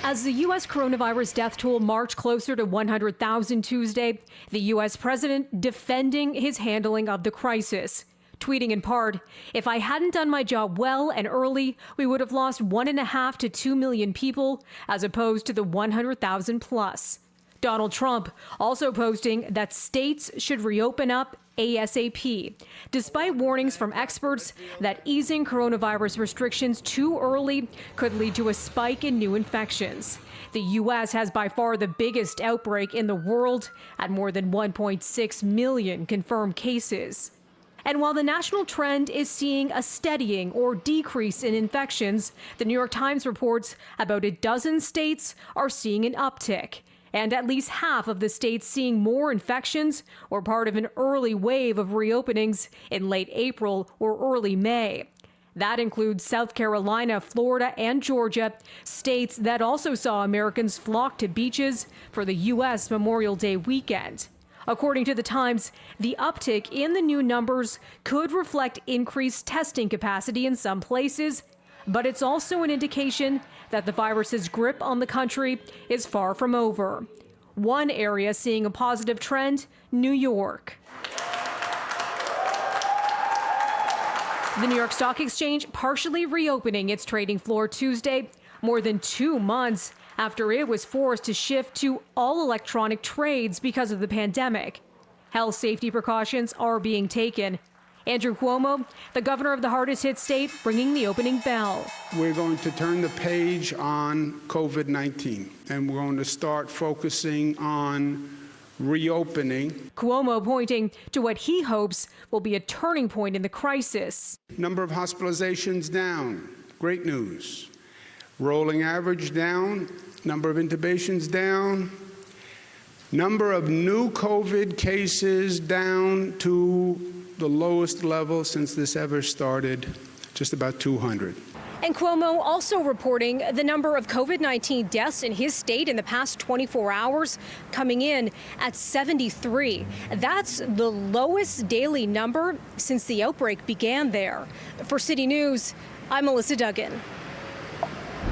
As the U.S. coronavirus death toll marched closer to 100,000 Tuesday, the U.S. president defending his handling of the crisis. Tweeting in part, "If I hadn't done my job well and early, we would have lost 1.5 to 2 million people, as opposed to the 100,000 plus." Donald Trump also posting that states should reopen up ASAP, despite warnings from experts that easing coronavirus restrictions too early could lead to a spike in new infections. The U.S. has by far the biggest outbreak in the world at more than 1.6 million confirmed cases. And while the national trend is seeing a steadying or decrease in infections, the New York Times reports about a dozen states are seeing an uptick. And at least half of the states seeing more infections or part of an early wave of reopenings in late April or early May. That includes South Carolina, Florida, and Georgia, states that also saw Americans flock to beaches for the U.S. Memorial Day weekend. According to the Times, the uptick in the new numbers could reflect increased testing capacity in some places, but it's also an indication that the virus's grip on the country is far from over. One area seeing a positive trend, New York. The New York Stock Exchange partially reopening its trading floor Tuesday, more than 2 months after it was forced to shift to all electronic trades because of the pandemic. Health safety precautions are being taken. Andrew Cuomo, the governor of the hardest hit state, ringing the opening bell. We're going to turn the page on COVID-19, and we're going to start focusing on reopening. Cuomo pointing to what he hopes will be a turning point in the crisis. Number of hospitalizations down. Great news. Rolling average down. Number of intubations down. Number of new COVID cases down to the lowest level since this ever started, just about 200. And Cuomo also reporting the number of COVID-19 deaths in his state in the past 24 hours coming in at 73. That's the lowest daily number since the outbreak began there. For City News, I'm Melissa Duggan.